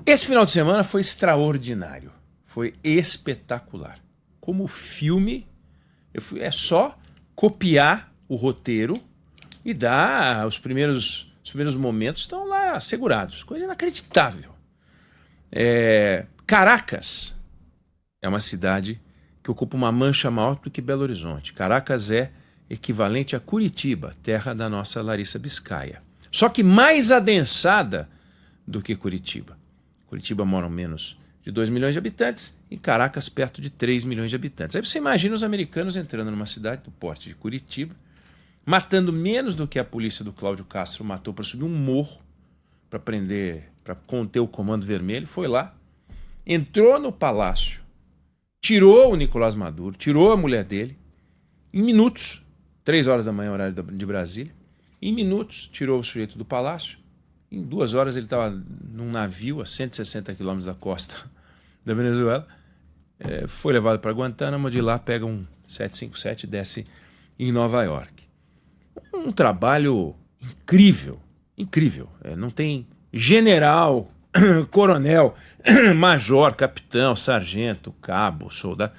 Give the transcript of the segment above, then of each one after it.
Esse final de semana foi extraordinário, foi espetacular. Como filme, é só copiar o roteiro e dar os primeiros momentos estão lá assegurados. Coisa inacreditável. Caracas é uma cidade que ocupa uma mancha maior do que Belo Horizonte. Caracas é equivalente a Curitiba, terra da nossa Larissa Biscaia. Só que mais adensada do que Curitiba. Curitiba moram menos de 2 milhões de habitantes e Caracas perto de 3 milhões de habitantes. Aí você imagina os americanos entrando numa cidade do porte de Curitiba, matando menos do que a polícia do Cláudio Castro matou para subir um morro, para prender, para conter o Comando Vermelho. Foi lá, entrou no palácio, tirou o Nicolás Maduro, tirou a mulher dele, em minutos, 3 horas da manhã, horário de Brasília, em minutos tirou o sujeito do palácio. Em 2 horas ele estava num navio a 160 quilômetros da costa da Venezuela, foi levado para Guantánamo, de lá pega um 757 e desce em Nova York. Um trabalho incrível, incrível. Não tem general, coronel, major, capitão, sargento, cabo, soldado,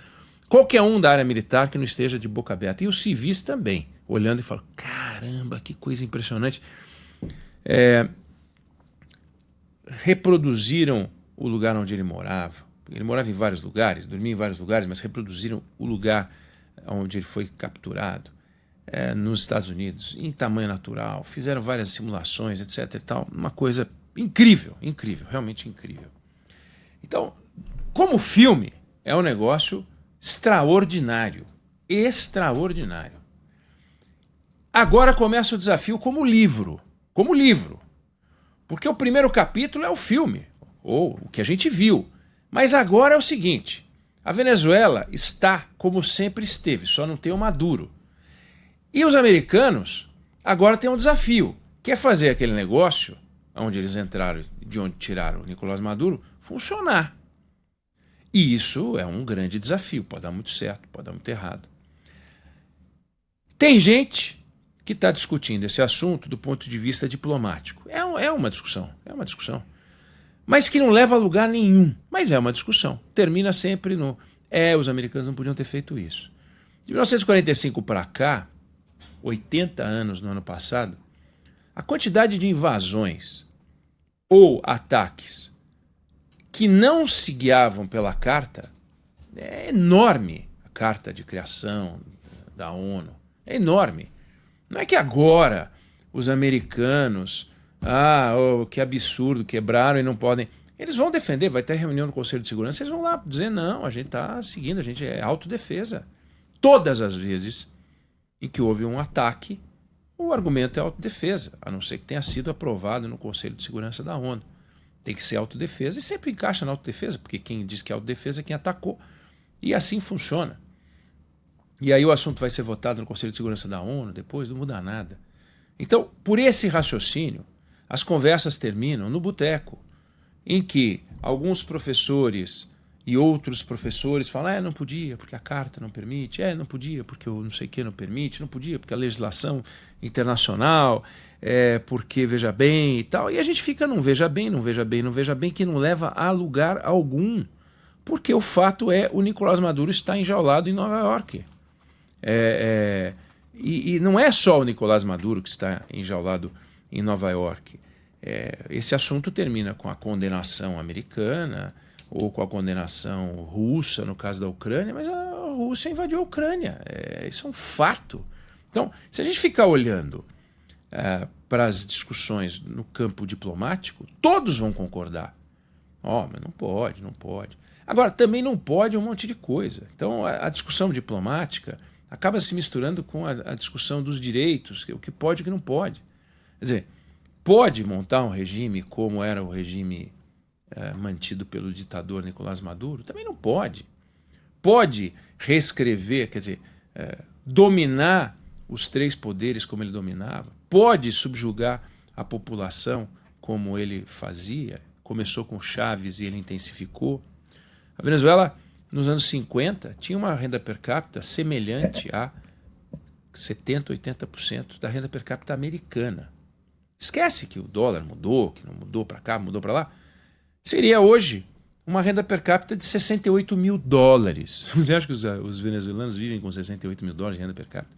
qualquer um da área militar que não esteja de boca aberta. E os civis também, olhando e falando, caramba, que coisa impressionante. Reproduziram o lugar onde ele morava. Ele morava em vários lugares, dormia em vários lugares, mas reproduziram o lugar onde ele foi capturado, nos Estados Unidos, em tamanho natural, fizeram várias simulações, etc. e tal. Uma coisa incrível, incrível, realmente incrível. Então, como filme, é um negócio extraordinário, extraordinário. Agora começa o desafio como livro, porque o primeiro capítulo é o filme, ou o que a gente viu. Mas agora é o seguinte, a Venezuela está como sempre esteve, só não tem o Maduro. E os americanos agora têm um desafio, que é fazer aquele negócio, onde eles entraram, de onde tiraram o Nicolás Maduro, funcionar. E isso é um grande desafio, pode dar muito certo, pode dar muito errado. Tem gente que está discutindo esse assunto do ponto de vista diplomático. É uma discussão, mas que não leva a lugar nenhum. Mas é uma discussão. Termina sempre no os americanos não podiam ter feito isso. De 1945 para cá, 80 anos no ano passado, a quantidade de invasões ou ataques que não se guiavam pela carta é enorme. A carta de criação da ONU é enorme. Não é que agora os americanos, que absurdo, quebraram e não podem. Eles vão defender, vai ter reunião no Conselho de Segurança, eles vão lá dizer, não, a gente está seguindo, a gente é autodefesa. Todas as vezes em que houve um ataque, o argumento é autodefesa, a não ser que tenha sido aprovado no Conselho de Segurança da ONU. Tem que ser autodefesa e sempre encaixa na autodefesa, porque quem diz que é autodefesa é quem atacou. E assim funciona. E aí o assunto vai ser votado no Conselho de Segurança da ONU, depois não muda nada. Então, por esse raciocínio, as conversas terminam no boteco, em que alguns professores e outros professores falam, não podia porque a carta não permite, não podia porque o não sei o que não permite, não podia porque a legislação internacional, porque veja bem e tal. E a gente fica num veja bem, que não leva a lugar algum. Porque o fato é o Nicolás Maduro está enjaulado em Nova York. E não é só o Nicolás Maduro que está enjaulado em Nova York. Esse assunto termina com a condenação americana ou com a condenação russa, no caso da Ucrânia, mas a Rússia invadiu a Ucrânia. Isso é um fato. Então, se a gente ficar olhando para as discussões no campo diplomático, todos vão concordar. Mas não pode, não pode. Agora, também não pode um monte de coisa. Então, a discussão diplomática acaba se misturando com a discussão dos direitos, o que pode e o que não pode. Quer dizer, pode montar um regime como era o regime mantido pelo ditador Nicolás Maduro? Também não pode. Pode reescrever, quer dizer, dominar os 3 poderes como ele dominava? Pode subjugar a população como ele fazia? Começou com Chávez e ele intensificou. A Venezuela, nos anos 50, tinha uma renda per capita semelhante a 70%, 80% da renda per capita americana. Esquece que o dólar mudou, que não mudou para cá, mudou para lá. seria hoje uma renda per capita de $68 mil. Você acha que os venezuelanos vivem com $68 mil de renda per capita?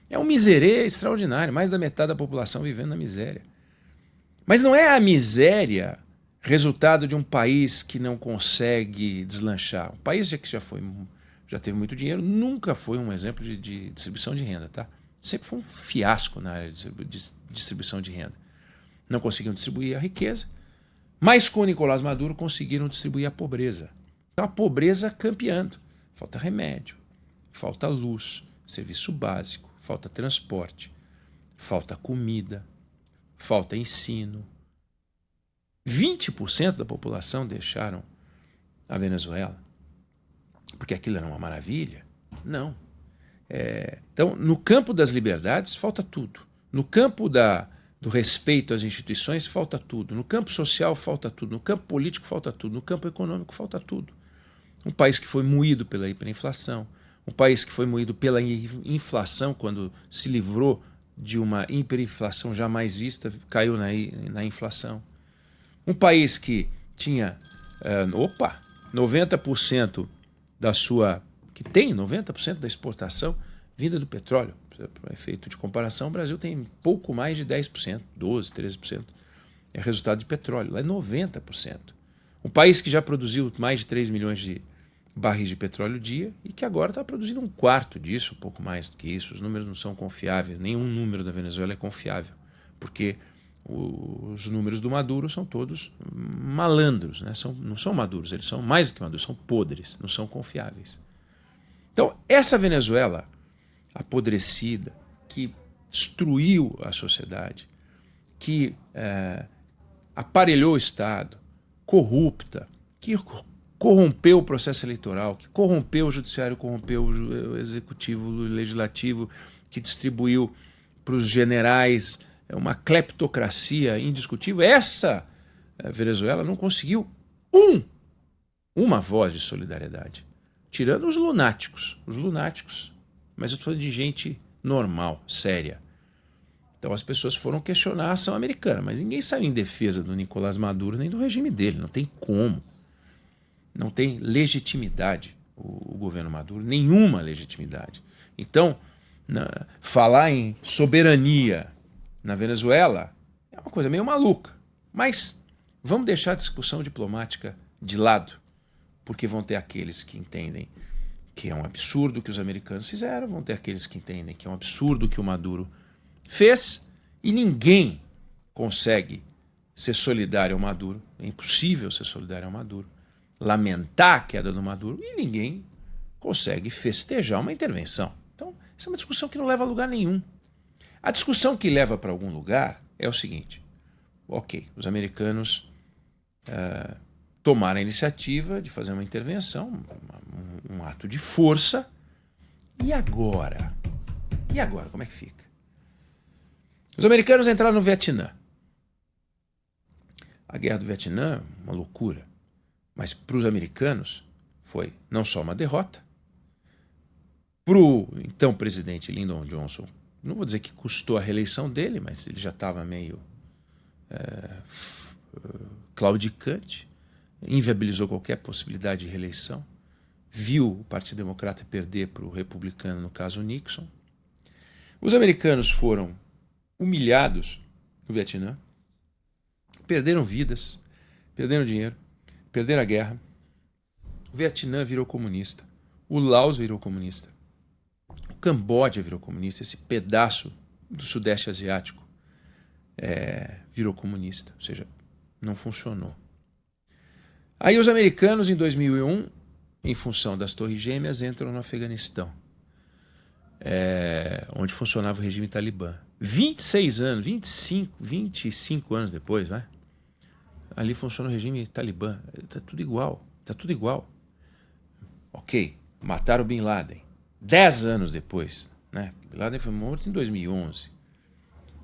É um miserê extraordinário, mais da metade da população vivendo na miséria. Mas não é a miséria resultado de um país que não consegue deslanchar. Um país que já teve muito dinheiro, nunca foi um exemplo de distribuição de renda, tá? Sempre foi um fiasco na área de distribuição de renda. Não conseguiam distribuir a riqueza, mas com o Nicolás Maduro conseguiram distribuir a pobreza. Então a pobreza campeando. Falta remédio, falta luz, serviço básico, falta transporte, falta comida, falta ensino. 20% da população deixaram a Venezuela porque aquilo era uma maravilha? Não. Então, no campo das liberdades, falta tudo. No campo do respeito às instituições, falta tudo. No campo social, falta tudo. No campo político, falta tudo. No campo econômico, falta tudo. Um país que foi moído pela hiperinflação, um país que foi moído pela inflação quando se livrou de uma hiperinflação jamais vista, caiu na inflação. Um país que tinha 90% da sua... que tem 90% da exportação vinda do petróleo. Para efeito de comparação, o Brasil tem pouco mais de 10%, 12%, 13%. É resultado de petróleo. Lá é 90%. Um país que já produziu mais de 3 milhões de barris de petróleo dia e que agora está produzindo um quarto disso, um pouco mais do que isso. Os números não são confiáveis. Nenhum número da Venezuela é confiável. Porque os números do Maduro são todos malandros, né? Não são maduros, eles são mais do que maduros, são podres, não são confiáveis. Então, essa Venezuela apodrecida, que destruiu a sociedade, que aparelhou o Estado, corrupta, que corrompeu o processo eleitoral, que corrompeu o judiciário, corrompeu o executivo, o legislativo, que distribuiu para os generais uma cleptocracia indiscutível. Essa Venezuela não conseguiu uma voz de solidariedade, tirando os lunáticos, mas eu estou falando de gente normal, séria. Então as pessoas foram questionar a ação americana, mas ninguém saiu em defesa do Nicolás Maduro nem do regime dele, não tem como. Não tem legitimidade o governo Maduro, nenhuma legitimidade. Então, falar em soberania na Venezuela é uma coisa meio maluca. Mas vamos deixar a discussão diplomática de lado, porque vão ter aqueles que entendem que é um absurdo o que os americanos fizeram, vão ter aqueles que entendem que é um absurdo o que o Maduro fez, e ninguém consegue ser solidário ao Maduro. É impossível ser solidário ao Maduro. Lamentar a queda do Maduro, e ninguém consegue festejar uma intervenção. Então, essa é uma discussão que não leva a lugar nenhum. A discussão que leva para algum lugar é o seguinte: ok, os americanos tomaram a iniciativa de fazer uma intervenção, um ato de força, e agora? E agora, como é que fica? Os americanos entraram no Vietnã. A guerra do Vietnã, uma loucura. Mas para os americanos foi não só uma derrota, para o então presidente Lyndon Johnson, não vou dizer que custou a reeleição dele, mas ele já estava meio claudicante, inviabilizou qualquer possibilidade de reeleição, viu o Partido Democrata perder para o republicano, no caso Nixon. Os americanos foram humilhados no Vietnã, perderam vidas, perderam dinheiro, perderam a guerra. O Vietnã virou comunista, o Laos virou comunista, o Camboja virou comunista, esse pedaço do Sudeste Asiático virou comunista, ou seja, não funcionou. Aí os americanos, em 2001, em função das Torres Gêmeas, entram no Afeganistão, onde funcionava o regime talibã. 26 anos, 25 anos depois, né? Ali funciona o regime talibã. Está tudo igual. Ok, mataram o Bin Laden. 10 anos depois, né? Bin Laden foi morto em 2011.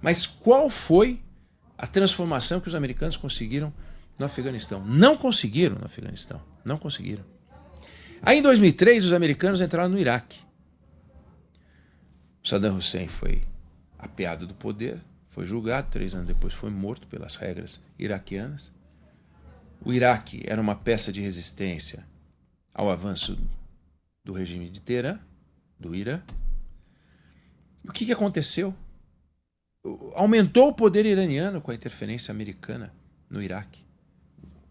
Mas qual foi a transformação que os americanos conseguiram no Afeganistão? Não conseguiram no Afeganistão. Não conseguiram. Aí em 2003 os americanos entraram no Iraque. O Saddam Hussein foi apeado do poder, foi julgado, 3 anos depois foi morto pelas regras iraquianas. o Iraque era uma peça de resistência ao avanço do regime de Teherã, do Irã. E o que aconteceu? Aumentou o poder iraniano com a interferência americana no Iraque.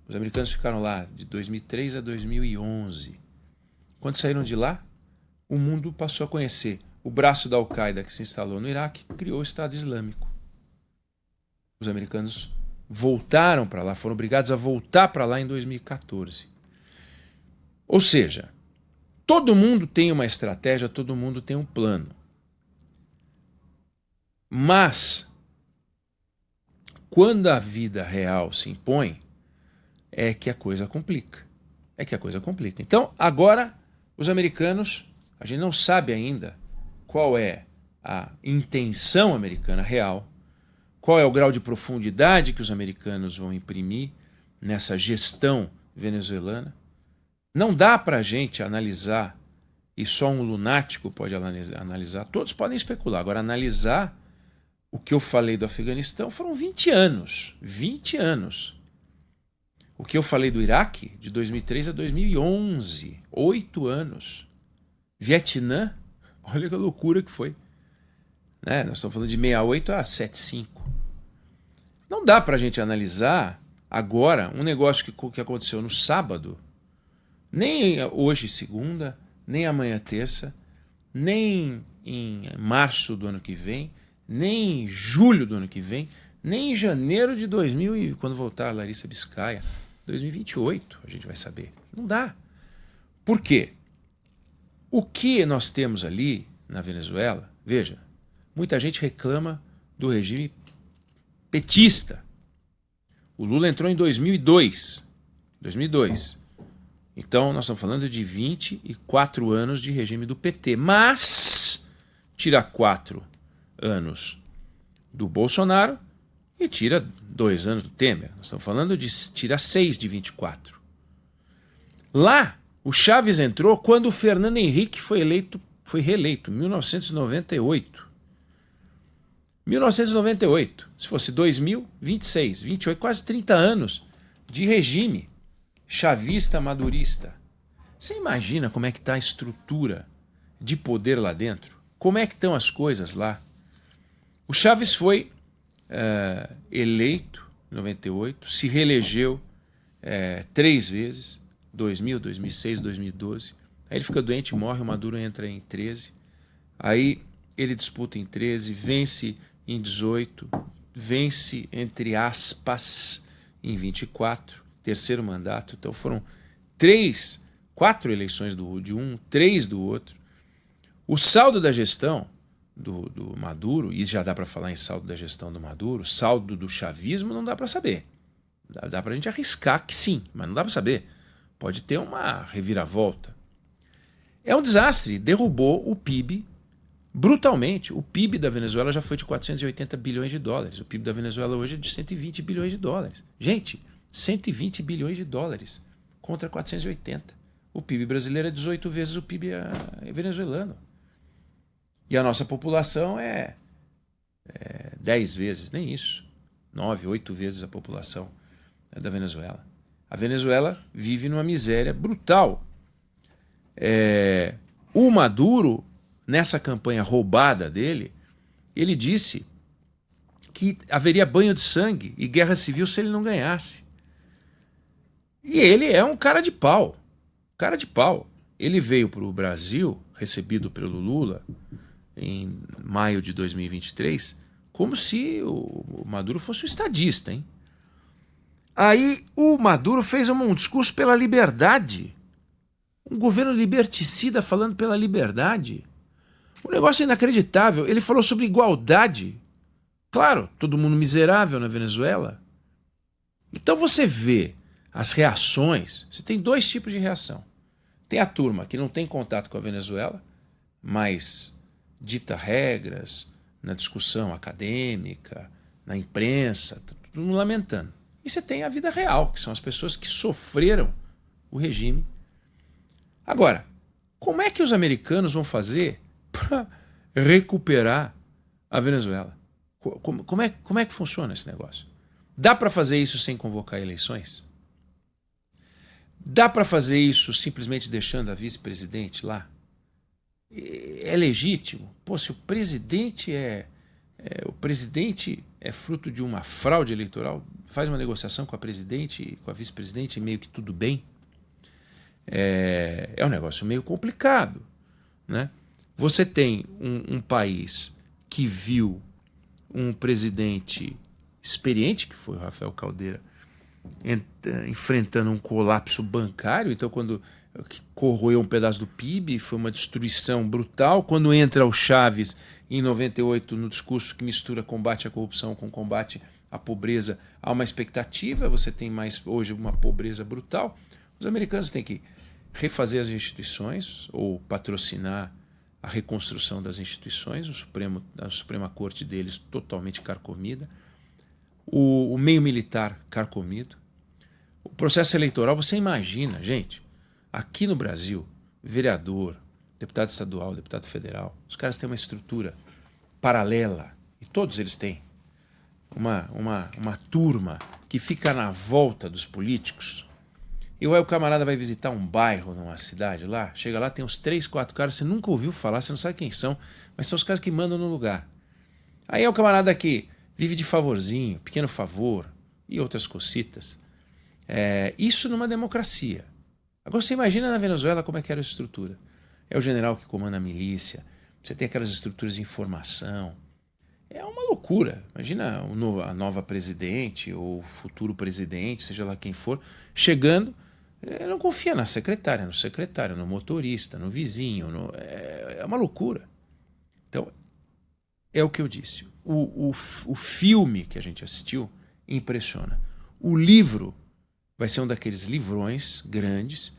Os americanos ficaram lá de 2003 a 2011. Quando saíram de lá, o mundo passou a conhecer o braço da Al-Qaeda que se instalou no Iraque, criou o Estado Islâmico. Os americanos voltaram para lá, foram obrigados a voltar para lá em 2014. Ou seja, todo mundo tem uma estratégia, todo mundo tem um plano. Mas, quando a vida real se impõe, é que a coisa complica. Então, agora, os americanos, a gente não sabe ainda qual é a intenção americana real, qual é o grau de profundidade que os americanos vão imprimir nessa gestão venezuelana. Não dá para a gente analisar, e só um lunático pode analisar, todos podem especular. Agora, analisar o que eu falei do Afeganistão foram 20 anos. 20 anos. O que eu falei do Iraque, de 2003 a 2011. 8 anos. Vietnã, olha que loucura que foi. Né? Nós estamos falando de 68 a 75. Não dá para a gente analisar agora um negócio que aconteceu no sábado, nem hoje, segunda, nem amanhã, terça, nem em março do ano que vem, nem em julho do ano que vem, nem em janeiro de 2000, e quando voltar a Larissa Biscaia, 2028 a gente vai saber. Não dá. Por quê? O que nós temos ali na Venezuela, veja, muita gente reclama do regime petista. O Lula entrou em 2002. Então, nós estamos falando de 24 anos de regime do PT. Mas, tira 4 anos do Bolsonaro e tira 2 anos do Temer. Nós estamos falando de tira 6 de 24. Lá, o Chaves entrou quando o Fernando Henrique foi reeleito, em 1998. 1998, se fosse 2000, 26, 28, quase 30 anos de regime chavista madurista. Você imagina como é que está a estrutura de poder lá dentro? Como é que estão as coisas lá? O Chaves foi eleito em 98, se reelegeu 3 vezes, 2000, 2006, 2012. Aí ele fica doente, morre, o Maduro entra em 13. Aí ele disputa em 13, vence em 18, vence, entre aspas, em 24, terceiro mandato. Então foram 4 eleições de um, 3 do outro. O saldo da gestão do Maduro, e já dá para falar em saldo da gestão do Maduro, saldo do chavismo não dá para saber. Dá para a gente arriscar que sim, mas não dá para saber. Pode ter uma reviravolta. É um desastre, derrubou o PIB brutalmente. O PIB da Venezuela já foi de 480 bilhões de dólares. O PIB da Venezuela hoje é de 120 bilhões de dólares. Gente, 120 bilhões de dólares contra 480. O PIB brasileiro é 18 vezes o PIB venezuelano. E a nossa população é 10 vezes, nem isso. 9, 8 vezes a população da Venezuela. A Venezuela vive numa miséria brutal. O Maduro, nessa campanha roubada dele, ele disse que haveria banho de sangue e guerra civil se ele não ganhasse. E ele é um cara de pau. Cara de pau. Ele veio para o Brasil, recebido pelo Lula, em maio de 2023, como se o Maduro fosse um estadista, hein? Aí o Maduro fez um discurso pela liberdade. Um governo liberticida falando pela liberdade. Um negócio inacreditável. Ele falou sobre igualdade. Claro, todo mundo miserável na Venezuela. Então você vê as reações. Você tem 2 tipos de reação. Tem a turma que não tem contato com a Venezuela, mas dita regras na discussão acadêmica, na imprensa, todo mundo lamentando. E você tem a vida real, que são as pessoas que sofreram o regime. Agora, como é que os americanos vão fazer para recuperar a Venezuela? Como é que funciona esse negócio? Dá para fazer isso sem convocar eleições? Dá para fazer isso simplesmente deixando a vice-presidente lá? É legítimo? Pô, se o presidente é fruto de uma fraude eleitoral, faz uma negociação com a presidente, com a vice-presidente, meio que tudo bem. É um negócio meio complicado, né? Você tem um país que viu um presidente experiente, que foi o Rafael Caldeira, enfrentando um colapso bancário. Então, quando corroeu um pedaço do PIB, foi uma destruição brutal. Quando entra o Chaves em 98 no discurso que mistura combate à corrupção com combate à pobreza, há uma expectativa. Você tem mais hoje uma pobreza brutal. Os americanos têm que refazer as instituições ou patrocinar a reconstrução das instituições, a Suprema Corte deles totalmente carcomida, o meio militar carcomido, o processo eleitoral. Você imagina, gente, aqui no Brasil, vereador, deputado estadual, deputado federal, os caras têm uma estrutura paralela, e todos eles têm uma turma que fica na volta dos políticos. E aí o camarada vai visitar um bairro numa cidade lá, chega lá, tem uns 3, 4 caras, você nunca ouviu falar, você não sabe quem são, mas são os caras que mandam no lugar. Aí é o camarada que vive de favorzinho, pequeno favor e outras cocitas. Isso numa democracia. Agora você imagina na Venezuela como é que era a estrutura. É o general que comanda a milícia, você tem aquelas estruturas de informação. É uma loucura. Imagina a nova presidente ou o futuro presidente, seja lá quem for, chegando. Não confia na secretária, no secretário, no motorista, no vizinho. É uma loucura. Então, é o que eu disse. O filme que a gente assistiu impressiona. O livro vai ser um daqueles livrões grandes,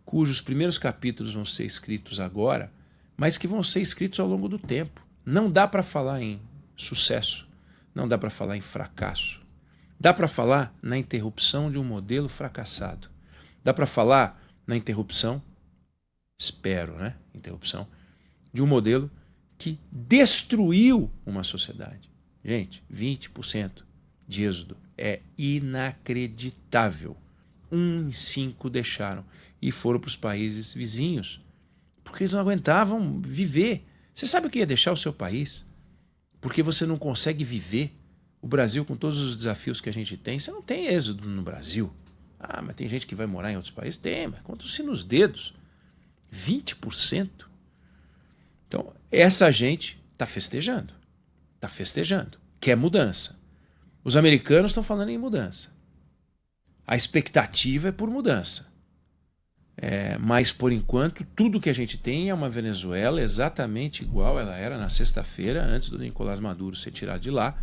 cujos primeiros capítulos vão ser escritos agora, mas que vão ser escritos ao longo do tempo. Não dá para falar em sucesso, não dá para falar em fracasso. Dá para falar na interrupção de um modelo fracassado. Dá para falar na interrupção, interrupção, de um modelo que destruiu uma sociedade. Gente, 20% de êxodo é inacreditável. 1 em 5 deixaram e foram para os países vizinhos, porque eles não aguentavam viver. Você sabe o que é deixar o seu país? Porque você não consegue viver. O Brasil, com todos os desafios que a gente tem, você não tem êxodo no Brasil. Ah, mas tem gente que vai morar em outros países? Tem, mas conta-se nos dedos. 20%. Então, essa gente está festejando. Está festejando. Quer mudança. Os americanos estão falando em mudança. A expectativa é por mudança. Mas, por enquanto, tudo que a gente tem é uma Venezuela exatamente igual ela era na sexta-feira, antes do Nicolás Maduro ser tirado de lá.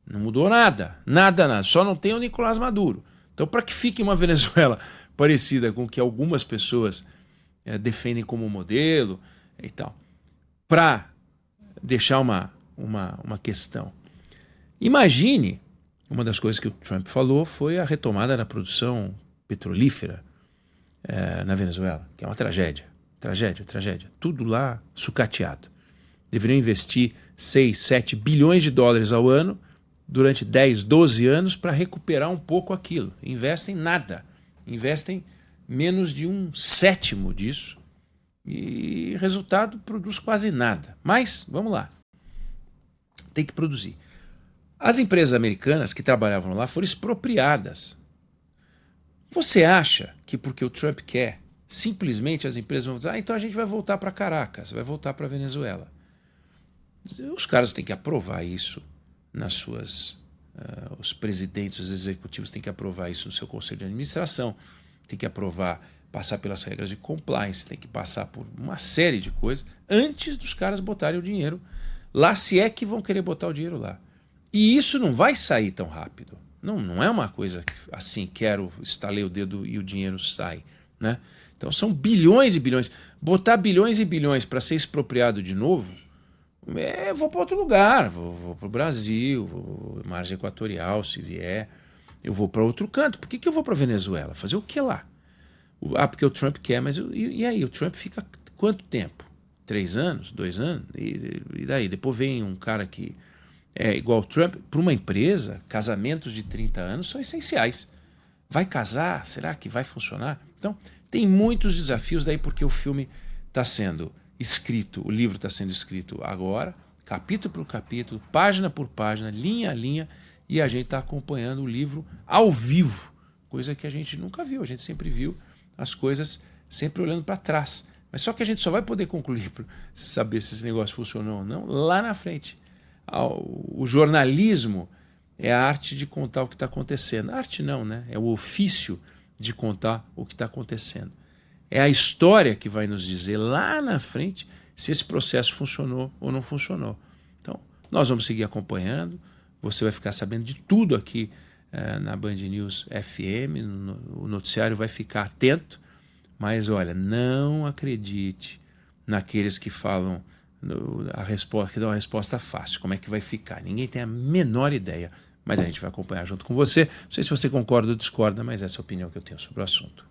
Não mudou nada. Nada. Só não tem o Nicolás Maduro. Então, para que fique uma Venezuela parecida com o que algumas pessoas defendem como modelo e tal, para deixar uma questão. Imagine, uma das coisas que o Trump falou foi a retomada da produção petrolífera na Venezuela, que é uma tragédia. Tragédia. Tudo lá sucateado. Deveriam investir 6, 7 bilhões de dólares ao ano durante 10, 12 anos para recuperar um pouco aquilo. Investem nada. Investem menos de 1/7 disso. E resultado, produz quase nada. Mas, vamos lá. Tem que produzir. As empresas americanas que trabalhavam lá foram expropriadas. Você acha que porque o Trump quer, simplesmente as empresas vão dizer, então a gente vai voltar para Caracas, vai voltar para Venezuela? Os caras têm que aprovar isso nas suas... os presidentes, os executivos têm que aprovar isso no seu conselho de administração, tem que aprovar, passar pelas regras de compliance, tem que passar por uma série de coisas antes dos caras botarem o dinheiro lá, se é que vão querer botar o dinheiro lá. E isso não vai sair tão rápido. Não é uma coisa assim, quero, estalei o dedo e o dinheiro sai, né? Então são bilhões e bilhões. Botar bilhões e bilhões para ser expropriado de novo, eu vou para outro lugar, vou para o Brasil, vou margem equatorial, se vier, eu vou para outro canto. Por que eu vou para Venezuela? Fazer o que lá? Porque o Trump quer, mas e aí? O Trump fica quanto tempo? 3 anos? 2 anos? E daí? Depois vem um cara que é igual o Trump. Para uma empresa, casamentos de 30 anos são essenciais. Vai casar? Será que vai funcionar? Então, tem muitos desafios daí porque o filme está sendo escrito, o livro está sendo escrito agora, capítulo por capítulo, página por página, linha a linha, e a gente está acompanhando o livro ao vivo, coisa que a gente nunca viu, a gente sempre viu as coisas sempre olhando para trás. Mas só que a gente só vai poder concluir, saber se esse negócio funcionou ou não, lá na frente. O jornalismo é a arte de contar o que está acontecendo. A arte não, né? É o ofício de contar o que está acontecendo. É a história que vai nos dizer lá na frente se esse processo funcionou ou não funcionou. Então, nós vamos seguir acompanhando. Você vai ficar sabendo de tudo aqui na Band News FM. O noticiário vai ficar atento. Mas, olha, não acredite naqueles que falam a resposta, que dão uma resposta fácil. Como é que vai ficar? Ninguém tem a menor ideia. Mas a gente vai acompanhar junto com você. Não sei se você concorda ou discorda, mas essa é a opinião que eu tenho sobre o assunto.